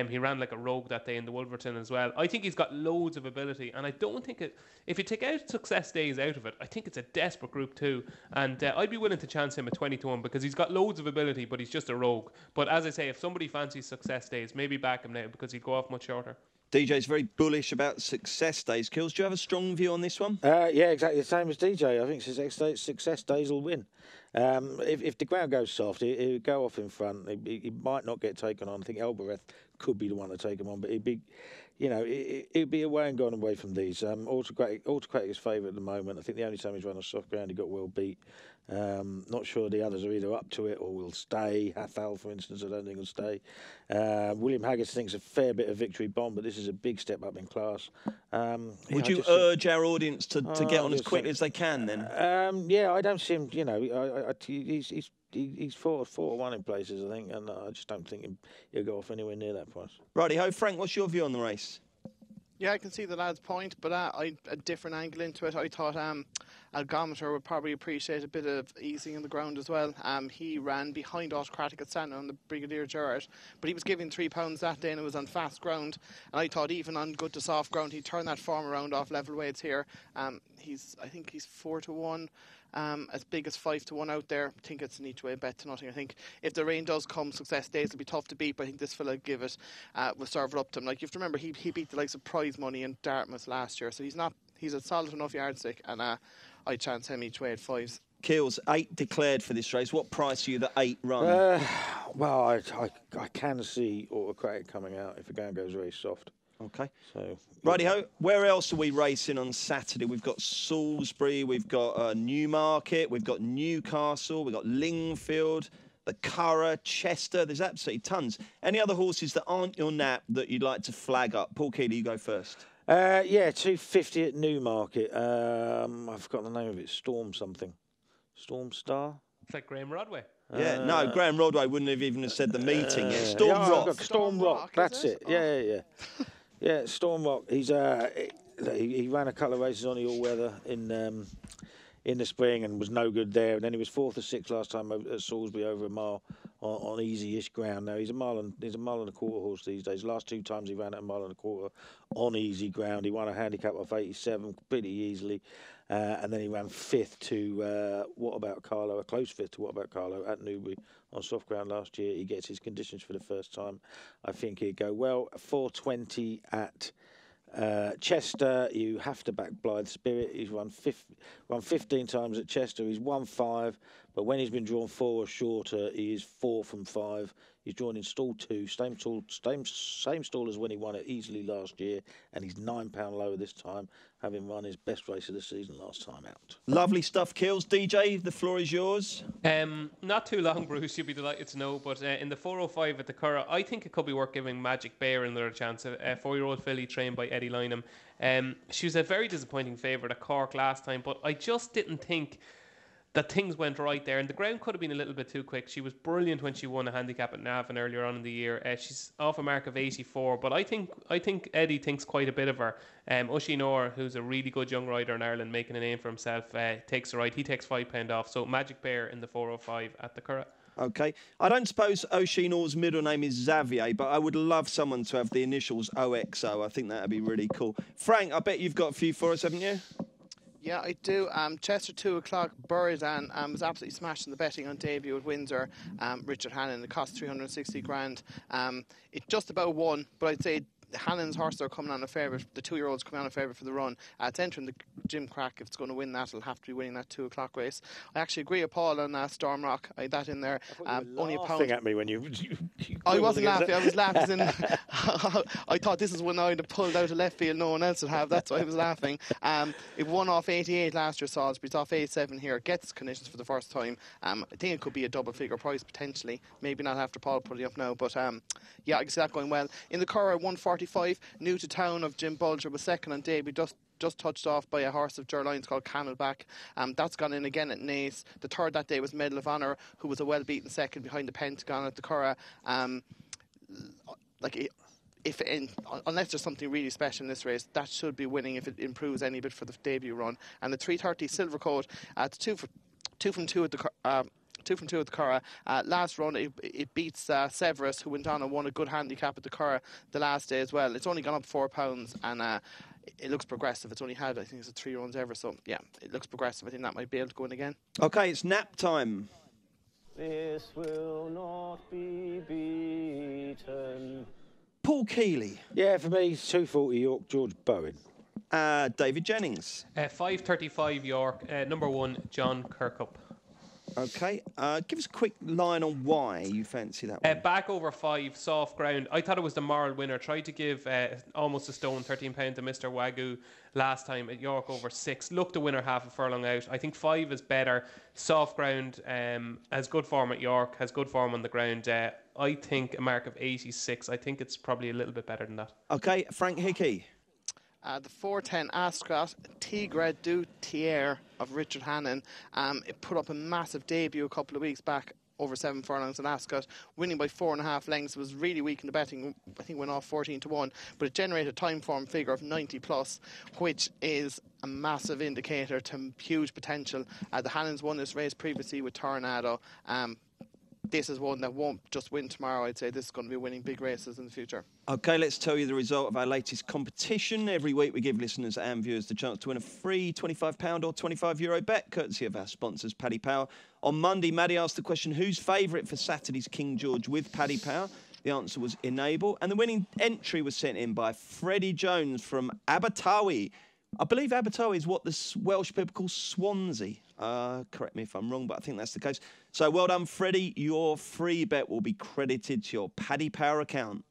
he ran like a rogue that day in the Wolverton as well. I think he's got loads of ability, and I don't think if you take out Success Days out of it, I think it's a desperate Group 2, and I'd be willing to chance him at 20-1, because he's got loads of ability, but he's just a rogue. But as I say, if somebody fancies Success Days, maybe back him now, because he'd go off much shorter. DJ's very bullish about Success Days. Kills, do you have a strong view on this one? Yeah, exactly the same as DJ. I think Success Days will win. If the ground goes soft, he'll go off in front. He might not get taken on. I think Elbereth could be the one to take him on, but he'd be, it'd be away and gone away from these. Autocratic is favourite at the moment. I think the only time he's run on soft ground, he got well beat. Not sure the others are either up to it or will stay. Hathal, for instance, I don't think will stay. William Haggis thinks a fair bit of Victory Bomb, but this is a big step up in class. Would you urge our audience to get on as quickly as they can then? Yeah, I don't see him. He's 4-1 in places, I think, and I just don't think he'll go off anywhere near that price. Righty-ho, Frank, what's your view on the race? Yeah, I can see the lad's point, but a different angle into it. I thought Algometer would probably appreciate a bit of easing in the ground as well. He ran behind Autocratic at Santa on the Brigadier Gerard, but he was giving £3 that day and it was on fast ground. And I thought even on good to soft ground, he'd turn that form around off level weights here. I think he's 4-1. As big as 5-1 out there. I think it's an each way bet to nothing. I think if the rain does come, Success Days will be tough to beat, but I think this fella give it will serve it up to him. Like, you have to remember, he beat the likes of Prize Money and Dartmouth last year, so he's a solid enough yardstick, and I chance him each way at 5s. Kills 8 declared for this race. What price are you the 8 run? Well, I can see Autocratic coming out if the game goes very soft. Okay. So, righty-ho, where else are we racing on Saturday? We've got Salisbury, we've got Newmarket, we've got Newcastle, we've got Lingfield, the Curragh, Chester. There's absolutely tons. Any other horses that aren't your nap that you'd like to flag up? Paul Keeley, you go first. Yeah, 250 at Newmarket. I've forgotten the name of it. Storm something. Storm Star? It's like Graham Rodway. Yeah, no, Graham Rodway wouldn't have even said the meeting. Storm Rock. Storm Rock, that's it. Yeah. Yeah, Storm Rock. He's he ran a couple of races on the all-weather in the spring and was no good there. And then he was 4th or 6th last time at Salisbury over a mile on easy-ish ground. Now he's a mile and a quarter horse these days. Last 2 times he ran at a mile and a quarter on easy ground. He won a handicap off 87 pretty easily. And then he ran 5th to What About Carlo, a close 5th to What About Carlo at Newbury on soft ground last year. He gets his conditions for the first time. I think he'd go well. 420 at Chester. You have to back Blythe Spirit. He's run 15 times at Chester. He's won 5, but when he's been drawn 4 or shorter, he is 4 from 5. He's drawn in stall 2, same stall as when he won it easily last year, and he's £9 lower this time, having run his best race of the season last time out. Lovely stuff, Kills. DJ, the floor is yours. Not too long, Bruce, you'll be delighted to know, but in the 405 at the Curragh, I think it could be worth giving Magic Bear another chance. A 4-year-old filly trained by Eddie Lynham. She was a very disappointing favourite at Cork last time, but I just didn't think that things went right there, and the ground could have been a little bit too quick. She was brilliant when she won a handicap at Navan earlier on in the year. She's off a mark of 84, but I think Eddie thinks quite a bit of her. Oisin Orr, who's a really good young rider in Ireland, making a name for himself, takes the right. He takes £5 off. So Magic Bear in the 405 at the Curragh. Okay. I don't suppose Oisin Orr's middle name is Xavier, but I would love someone to have the initials OXO. I think that would be really cool. Frank, I bet you've got a few for us, haven't you? Yeah, I do. Chester 2 o'clock, Buridan was absolutely smashing the betting on debut at Windsor. Richard Hannon, it cost 360 grand. It just about won, but I'd say Hannon's horse are coming on a favourite. The 2-year-olds coming on a favourite for the run. It's entering the Jim Crack. If it's going to win that, it'll have to be winning that 2 o'clock race. I actually agree with Paul on Storm Rock. I had that in there. Only a pound. At me when you I wasn't laughing. I was laughing. I thought this is when I'd have pulled out a left field no one else would have. That's why I was laughing. It won off 88 last year, Salisbury. It's off 87 here. It gets conditions for the first time. I think it could be a double figure price potentially. Maybe not after Paul putting up now, but yeah, I can see that going well. In the Curragh 145, new to town of Jim Bulger was second on debut, just touched off by a horse of Gerlines called Camelback. That's gone in again at Naas. The third that day was Medal of Honour, who was a well-beaten second behind the Pentagon at the Curragh. Unless there's something really special in this race, that should be winning if it improves any bit for the debut run. And the 330 Silvercoat, it's 2 from 2 at the 2 from 2 at the Curragh. Last run, it beats Severus, who went on and won a good handicap at the Curragh the last day as well. It's only gone up £4, and it looks progressive. It's only had, I think, it's 3 runs ever. So, yeah, it looks progressive. I think that might be able to go in again. OK, it's nap time. This will not be beaten. Paul Keeley. Yeah, for me, 240 York, George Bowen. David Jennings. 5:35 York. Number 1, John Kirkup. Okay. Give us a quick line on why you fancy that one. Back over 5, soft ground. I thought it was the moral winner. Tried to give almost a stone, £13 to Mr. Wagyu last time at York over 6. Looked the winner half a furlong out. I think 5 is better. Soft ground, has good form at York, has good form on the ground. I think a mark of 86. I think it's probably a little bit better than that. Okay, Frank Hickey. The 410 Ascot, Tigre du Tiers of Richard Hannon. It put up a massive debut a couple of weeks back over 7 furlongs in Ascot, winning by 4.5 lengths. It was really weak in the betting. I think went off 14-1, but it generated a time form figure of 90 plus, which is a massive indicator to huge potential. The Hannons won this race previously with Tornado. This is one that won't just win tomorrow. I'd say this is going to be winning big races in the future. OK, let's tell you the result of our latest competition. Every week we give listeners and viewers the chance to win a free £25 or €25 bet, courtesy of our sponsors, Paddy Power. On Monday, Maddie asked the question, who's favourite for Saturday's King George with Paddy Power? The answer was Enable. And the winning entry was sent in by Freddie Jones from Abertawe. I believe Abertawe is what the Welsh people call Swansea. Correct me if I'm wrong, but I think that's the case. So well done, Freddie. Your free bet will be credited to your Paddy Power account.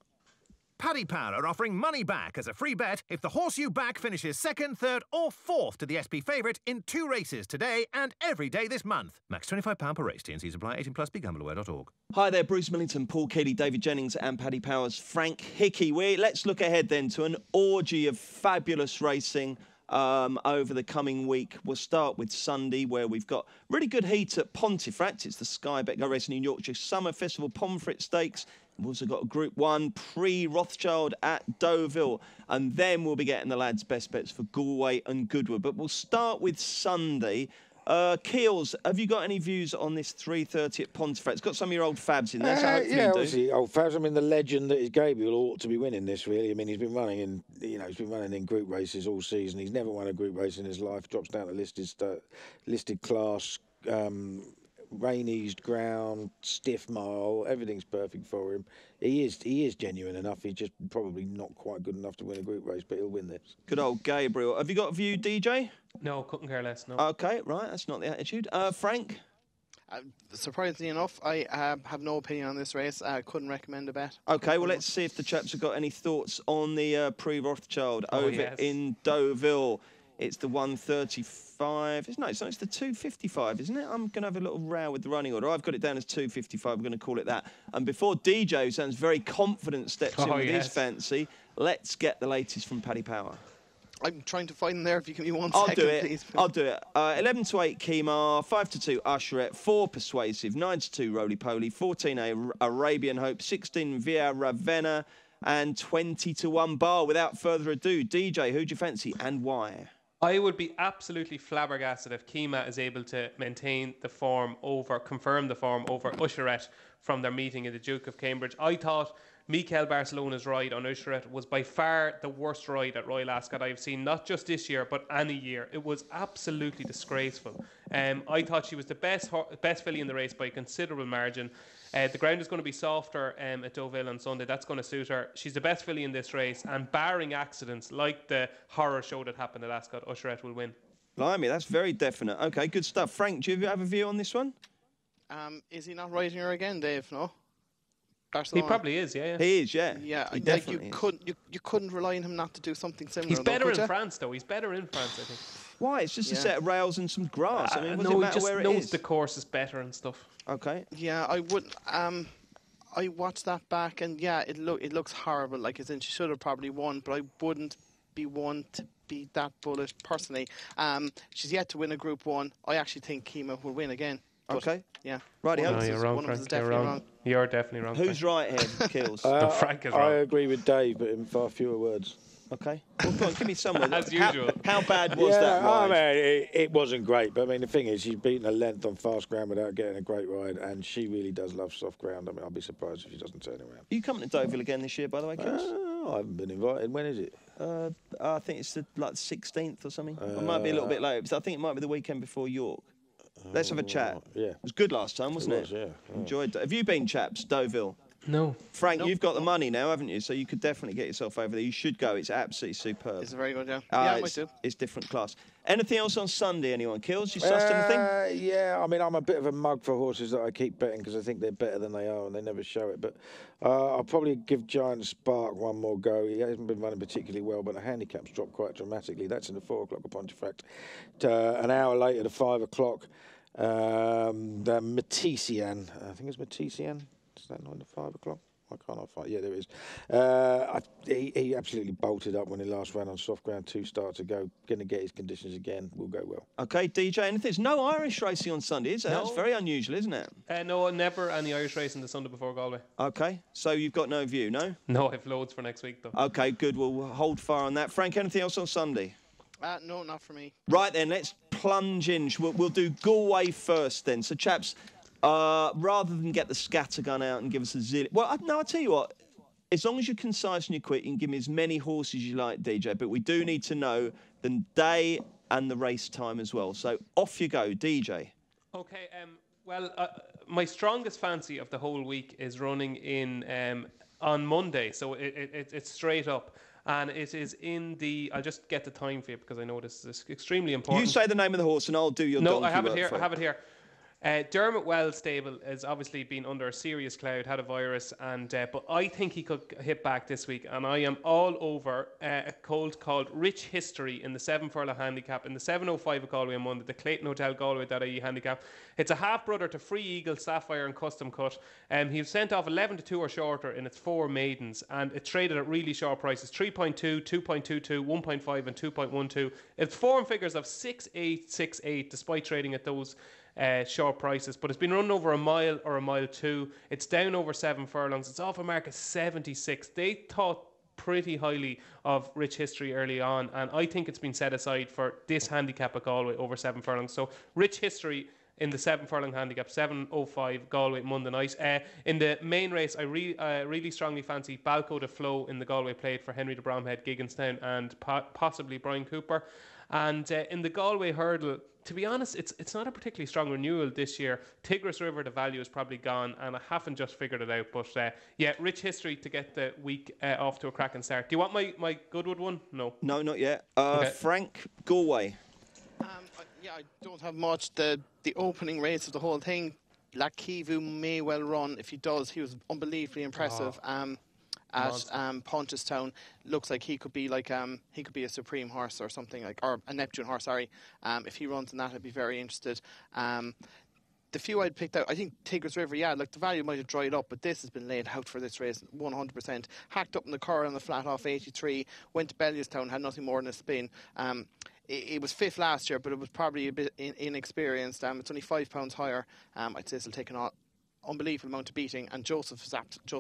Paddy Power are offering money back as a free bet if the horse you back finishes second, third or fourth to the SP favourite in 2 races today and every day this month. Max £25 per race. T&Cs apply. 18 plus. BeGambleAware.org. Hi there, Bruce Millington, Paul Keeley, David Jennings and Paddy Power's Frank Hickey. Let's look ahead then to an orgy of fabulous racing over the coming week. We'll start with Sunday, where we've got really good heat at Pontefract. It's the Sky Bet Go Racing in Yorkshire Summer Festival Pomfret Stakes. We've also got a Group 1 pre-Rothschild at Deauville. And then we'll be getting the lads' best bets for Galway and Goodwood. But we'll start with Sunday. Keels, have you got any views on this 3:30 at Pontefract? It's got some of your old fabs in there, so hopefully you do. Obviously old fabs. I mean, the legend that is Gabriel ought to be winning this, really. I mean, he's been running in group races all season. He's never won a group race in his life. Drops down to listed class, rain eased ground, stiff mile. Everything's perfect for him. He is genuine enough. He's just probably not quite good enough to win a group race, but he'll win this. Good old Gabriel. Have you got a view, DJ? No, couldn't care less, no. OK, right, that's not the attitude. Frank? Surprisingly enough, I have no opinion on this race. I couldn't recommend a bet. OK, well, let's see if the chaps have got any thoughts on the pre-Rothschild over in Deauville. It's the 135. It's the 255, isn't it? I'm going to have a little row with the running order. I've got it down as 255. We're going to call it that. And before DJ, who sounds very confident, steps in with his fancy, let's get the latest from Paddy Power. I'm trying to find them there. If you give me one second, please. I'll do it. 11-8 Kemar, 5-2 Usherette, 4 Persuasive, 9-2 Roly Poly, 14 Arabian Hope, 16 Via Ravenna, and 20-1 Bar. Without further ado, DJ, who do you fancy and why? I would be absolutely flabbergasted if Kemar is able to confirm the form over Usherette from their meeting at the Duke of Cambridge. I thought Mikel Barcelona's ride on Usherette was by far the worst ride at Royal Ascot I've seen, not just this year, but any year. It was absolutely disgraceful. I thought she was the best filly in the race by a considerable margin. The ground is going to be softer at Deauville on Sunday. That's going to suit her. She's the best filly in this race, and barring accidents like the horror show that happened at Ascot, Usherette will win. Blimey, that's very definite. OK, good stuff. Frank, do you have a view on this one? Is he not riding her again, Dave? No? Barcelona. He probably is, yeah. He is, yeah. Yeah, he definitely you couldn't rely on him not to do something similar. He's better in France, though. He's better in France, I think. Why? It's just a set of rails and some grass. I mean, does it matter where it is? He just knows the course is better and stuff. OK. Yeah, I would. I watched that back, and yeah, it looks horrible. Like, as in, she should have probably won, but I wouldn't be one to be that bullish personally. She's yet to win a Group 1. I actually think Kemar will win again. OK. Yeah. Right, no, you're wrong, Frank. You're wrong. You're definitely wrong. Who's right here, Kills? Frank is wrong. I agree with Dave, but in far fewer words. OK. Well, go on, give me some. As usual. How bad was that ride? I mean, it wasn't great, but I mean, the thing is, she's beaten a length on fast ground without getting a great ride, and she really does love soft ground. I mean, I'll be surprised if she doesn't turn around. Are you coming to Deauville again this year, by the way, Kills? I haven't been invited. When is it? I think it's the 16th or something. It might be a little bit later, because I think it might be the weekend before York. Let's have a chat. Yeah. It was good last time, wasn't it? Yeah. Enjoyed it. Have you been, chaps, Deauville? No. Frank, you've got the money now, haven't you? So you could definitely get yourself over there. You should go. It's absolutely superb. It's very good, yeah. I might do. It's different class. Anything else on Sunday, anyone? Kills? You sussed anything? Yeah, I mean, I'm a bit of a mug for horses that I keep betting because I think they're better than they are and they never show it. But I'll probably give Giant Spark one more go. He hasn't been running particularly well, but the handicap's dropped quite dramatically. That's in the 4 o'clock at Pontefract. An hour later, the 5 o'clock, the Matesian. I think it's Matesian. Is that not in the 5 o'clock? Why can't I find? Yeah, there it is. He absolutely bolted up when he last ran on soft ground. 2 starts ago. Going to get his conditions again. Will go well. Okay, DJ, anything? There's no Irish racing on Sunday, is there? No. That's very unusual, isn't it? No, never any Irish racing the Sunday before Galway. Okay, so you've got no view, no? No, I've loads for next week, though. Okay, good. We'll hold fire on that. Frank, anything else on Sunday? No, not for me. Right then, let's plunge in. We'll do Galway first then. So, chaps, rather than get the scattergun out and give us a zillion... Well, I'll tell you what. As long as you're concise and you're quick, you can give me as many horses as you like, DJ. But we do need to know the day and the race time as well. So off you go, DJ. Okay, my strongest fancy of the whole week is running in on Monday. So it's straight up. And it is in the... I'll just get the time for you because I know this is extremely important. You say the name of the horse and I'll do your donkey No, I have it work here. for I have it here. Dermot Wells stable has obviously been under a serious cloud, had a virus, and but I think he could hit back this week. And I am all over a colt called Rich History in the 7 furlong handicap in the 7:05 at Galway on Monday, the Clayton Hotel Galway.ie handicap. It's a half brother to Free Eagle, Sapphire, and Custom Cut. He was sent off 11 to 2 or shorter in its 4 maidens, and it traded at really short prices: 3.2, 2.22, 1.5, and 2.12. It's form figures of 6.8, 6.8, despite trading at those short prices, but it's been run over a mile or a mile 2. It's down over 7 furlongs. It's off a mark of 76. They thought pretty highly of Rich History early on, and I think it's been set aside for this handicap at Galway over 7 furlongs. So Rich History in the 7 furlong handicap, 7:05 Galway Monday night. In the main race, I really strongly fancy Balco de Flo in the Galway plate for Henry de Bromhead, Gigginstown, and possibly Brian Cooper. And in the Galway hurdle, to be honest, it's not a particularly strong renewal this year. Tigris River, the value is probably gone, and I haven't just figured it out. But yeah, Rich History to get the week off to a cracking start. Do you want my Goodwood one? No, not yet. Okay. Frank, Galway. I don't have much. The opening race of the whole thing, Lakivu may well run. If he does, he was unbelievably impressive. At Punchestown, looks like he could be a Supreme horse or something or a Neptune horse. Sorry, if he runs in that, I'd be very interested. The few I'd picked out, I think Tigris River, the value might have dried up, but this has been laid out for this race 100%. Hacked up in the car on the flat off 83, went to Bellewstown, had nothing more than a spin. It was 5th last year, but it was probably a bit inexperienced. It's only £5 higher. I'd say it'll take an unbelievable amount of beating, and Joseph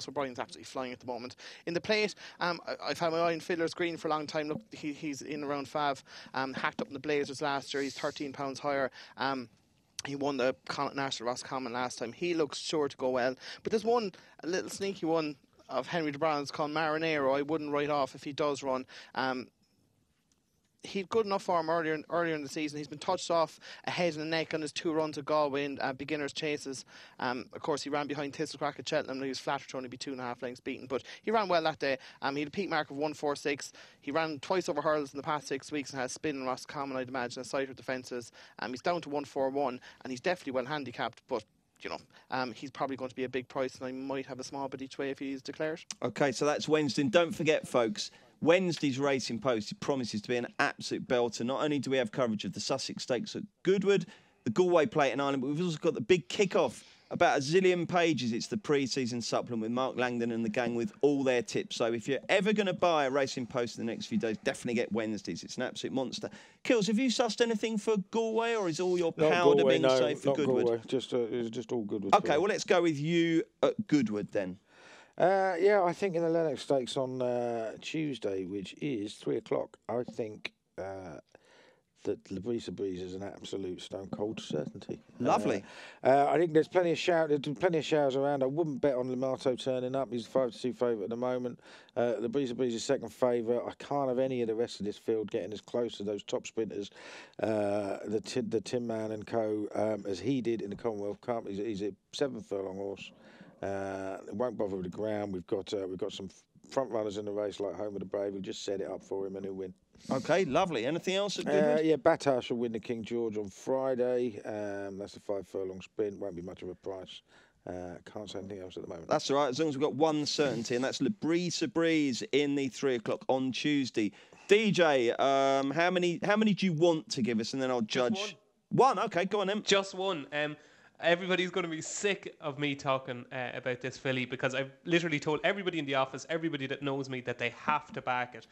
O'Brien's absolutely flying at the moment. In the plate, I've had my eye on Fiddler's Green for a long time. Look, he's in around Fav. Hacked up in the Blazers last year. He's £13 higher. He won the National Roscommon last time. He looks sure to go well. But there's a little sneaky one of Henry de Bromhead's called Marinero. I wouldn't write off if he does run. He's good enough for him earlier in the season. He's been touched off a head and a neck on his 2 runs at Galway in beginners' chases. Of course, he ran behind Thistlecrack at Cheltenham. He was flattered to only be 2.5 lengths beaten, but he ran well that day. He had a peak mark of 1.46. He ran twice over hurdles in the past 6 weeks and has spin in Roscommon, I'd imagine, aside with defences. He's down to 1.41, and he's definitely well handicapped, but he's probably going to be a big price, and I might have a small bit each way if he's declared. Okay, so that's Wednesday. And don't forget, folks, Wednesday's Racing Post promises to be an absolute belter. Not only do we have coverage of the Sussex Stakes at Goodwood, the Galway Plate in Ireland, but we've also got the big kick-off, about a zillion pages. It's the pre-season supplement with Mark Langdon and the gang with all their tips. So if you're ever going to buy a Racing Post in the next few days, definitely get Wednesdays. It's an absolute monster. Kills, have you sussed anything for Galway, or is all your powder being saved for Goodwood? Galway. It's just all Goodwood. Okay, well, let's go with you at Goodwood then. I think in the Lennox Stakes on Tuesday, which is 3 o'clock, I think that Labrisa Breeze is an absolute stone cold certainty. Lovely. I think there's plenty of showers around. I wouldn't bet on Limato turning up. He's 5-2 favourite at the moment. Labrisa Breeze is second favourite. I can't have any of the rest of this field getting as close to those top sprinters, the Tin Man and Co. As he did in the Commonwealth Cup. He's a 7 furlong horse. It won't bother with the ground. We've got some front runners in the race like Home of the Brave. We'll just set it up for him and he'll win. Okay, lovely. Anything else at Goodwood? Yeah, Battash will win the King George on Friday. That's a 5 furlong sprint. Won't be much of a price. Can't say anything else at the moment. That's all right, as long as we've got one certainty, and that's Le Brise Breeze in the 3 o'clock on Tuesday. DJ, how many do you want to give us, and then I'll judge. One. Okay, go on then. Just one. Everybody's going to be sick of me talking about this filly because I've literally told everybody in the office, everybody that knows me, that they have to back it.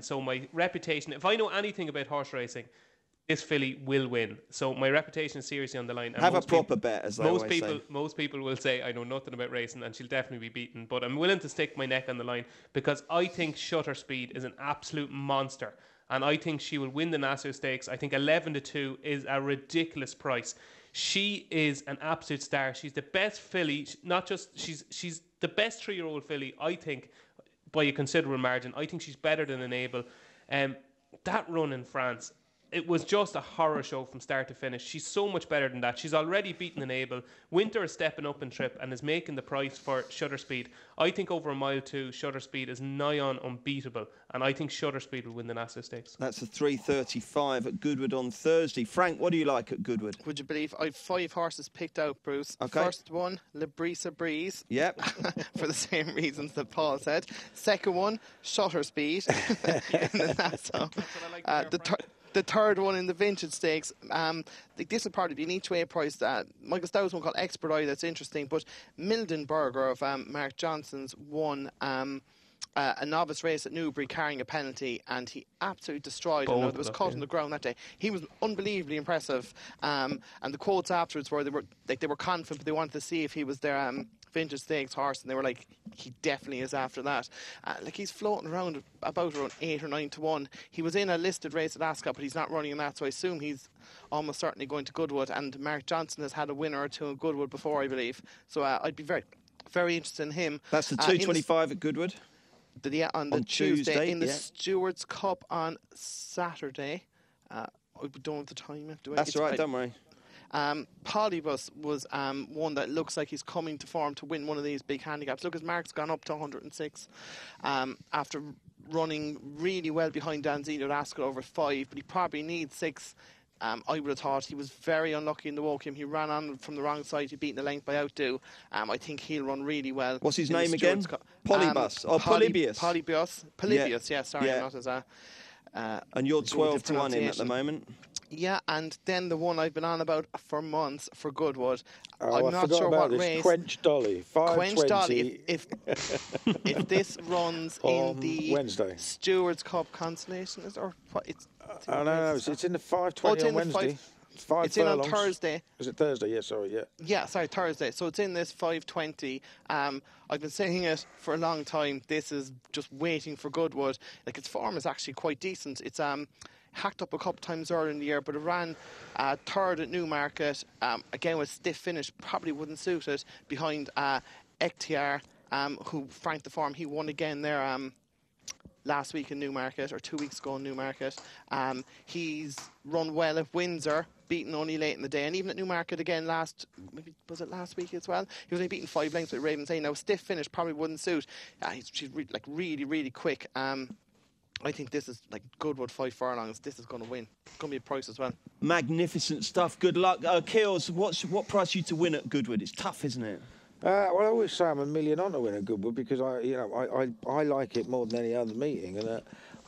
So my reputation, if I know anything about horse racing, this filly will win. So my reputation is seriously on the line. And have a proper bet, as they always say. Most people will say, I know nothing about racing and she'll definitely be beaten. But I'm willing to stick my neck on the line because I think Shutter Speed is an absolute monster. And I think she will win the Nassau Stakes. I think 11-2 is a ridiculous price. She is an absolute star. She's the best filly, not just, she's the best 3-year-old filly, I think, by a considerable margin. I think she's better than Enable. That run in France, it was just a horror show from start to finish. She's so much better than that. She's already beaten Enable. Winter is stepping up in trip and is making the price for Shutter Speed. I think over a mile 2, Shutter Speed is nigh on unbeatable, and I think Shutter Speed will win the Nassau Stakes. That's a 3:35 at Goodwood on Thursday. Frank, what do you like at Goodwood? Would you believe I've 5 horses picked out, Bruce? Okay. First one, Le Brise Breeze. Yep. For the same reasons that Paul said. Second one, Shutter Speed. In the Nassau. The third one in the Vintage Stakes, this will probably be an each-way price. Michael Stow's one called Expert Eye, that's interesting, but Mildenberger of Mark Johnson's won a novice race at Newbury carrying a penalty, and he absolutely destroyed him. There was caught on the ground that day. He was unbelievably impressive, and the quotes afterwards were they were confident, but they wanted to see if he was their Vintage Stakes horse, and they were like, he definitely is after that. He's floating around about 8 or 9 to 1. He was in a listed race at Ascot, but he's not running in that, so I assume he's almost certainly going to Goodwood. And Mark Johnson has had a winner or two in Goodwood before, I believe. So I'd be very, very interested in him. That's the 2:25 at Goodwood. On Tuesday in the Stewards Cup on Saturday. I don't have the time. That's all right, don't worry. Polybus was one that looks like he's coming to form to win one of these big handicaps. Look, his mark's gone up to 106 after running really well behind Danzino at Ascot over 5, but he probably needs 6. I would have thought he was very unlucky in the Woking. He ran on from the wrong side. He beat the length by outdo. I think he'll run really well. What's his name again? Polybus. Polybius. Polybius, yeah, sorry. Yeah. Not as and you're 12 to 1 in at the moment. Yeah, and then the one I've been on about for months for Goodwood. I'm not sure what race. Quench Dolly. Quench Dolly. If this runs in the Wednesday Stewards Cup Consolation, or what? No, it's in the 5:20 on Wednesday. It's in on Thursday. Is it Thursday? Yeah, sorry, yeah. Yeah, sorry, Thursday. So it's in this 5:20. I've been saying it for a long time. This is just waiting for Goodwood. Like, its form is actually quite decent. It's hacked up a couple times earlier in the year, but it ran third at Newmarket. Again, with stiff finish, probably wouldn't suit it. Behind Ektiar, who franked the form. He won again there last week in Newmarket, or 2 weeks ago in Newmarket. He's run well at Windsor, beaten only late in the day, and even at Newmarket again maybe was it last week as well? He was only beaten 5 lengths with Ravensay. Now, stiff finish probably wouldn't suit. She's really, really quick. I think this is like Goodwood 5 furlongs. This is going to win. It's going to be a price as well. Magnificent stuff. Good luck. Keels, what price are you to win at Goodwood? It's tough, isn't it? Well, I always say I'm $1 million on to win at Goodwood because I like it more than any other meeting, and I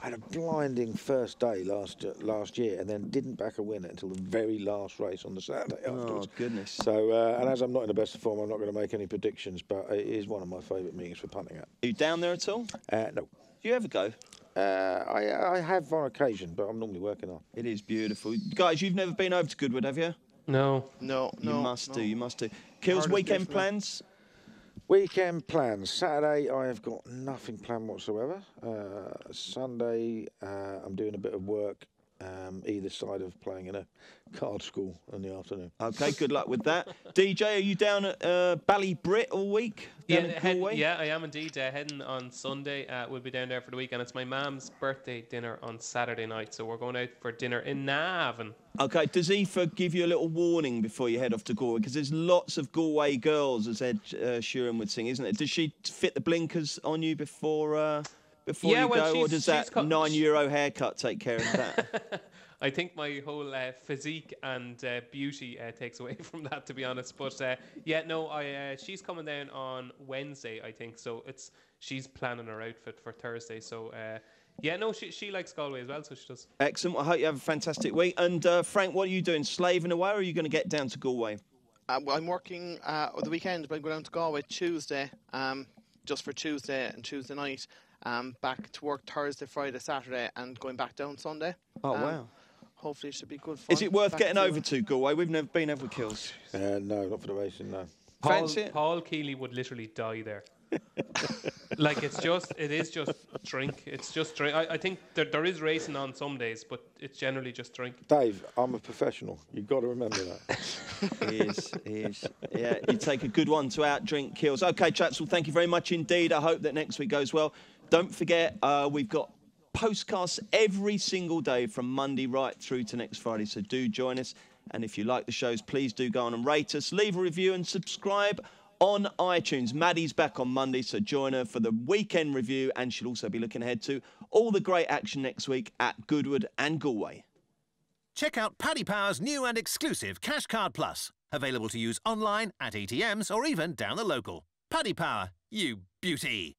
had a blinding first day last year, and then didn't back a winner until the very last race on the Saturday afterwards. Oh goodness! So, and as I'm not in the best of form, I'm not going to make any predictions, but it is one of my favourite meetings for punting at. Are you down there at all? No. Do you ever go? I have on occasion, but I'm normally working on. It is beautiful, guys. You've never been over to Goodwood, have you? No. You must do. Kills weekend plans? Weekend plans. Saturday, I have got nothing planned whatsoever. Sunday, I'm doing a bit of work either side of playing in a card school in the afternoon. Okay, good luck with that. DJ, are you down at Ballybrit all week? Down in Galway? Yeah, I am indeed. Heading on Sunday. We'll be down there for the week, and it's my mum's birthday dinner on Saturday night, so we're going out for dinner in Navan. Okay, does Aoife give you a little warning before you head off to Galway? Because there's lots of Galway girls, as Ed Sheeran would sing, isn't it? Does she fit the blinkers on you before you go, or does that €9 haircut take care of that? I think my whole physique and beauty takes away from that, to be honest. But she's coming down on Wednesday, I think. So she's planning her outfit for Thursday. So she likes Galway as well, so she does. Excellent. I hope you have a fantastic week. And Frank, what are you doing? Slaving away, or are you going to get down to Galway? I'm working the weekend, but I'm going down to Galway Tuesday, just for Tuesday and Tuesday night. Back to work Thursday, Friday, Saturday, and going back down Sunday. Oh, wow. Hopefully it should be good fun. Is it worth getting over to Galway? We've never been, have we, Kills? No, not for the racing, no. Paul Keeley would literally die there. Like, it is just drink. It's just drink. I think there is racing on some days, but it's generally just drink. Dave, I'm a professional. You've got to remember that. He is. Yeah, you take a good one to outdrink Kills. Okay, chaps, well, thank you very much indeed. I hope that next week goes well. Don't forget, we've got postcasts every single day from Monday right through to next Friday, so do join us. And if you like the shows, please do go on and rate us, leave a review and subscribe on iTunes. Maddie's back on Monday, so join her for the weekend review, and she'll also be looking ahead to all the great action next week at Goodwood and Galway. Check out Paddy Power's new and exclusive Cash Card Plus, available to use online, at ATMs, or even down the local. Paddy Power, you beauty.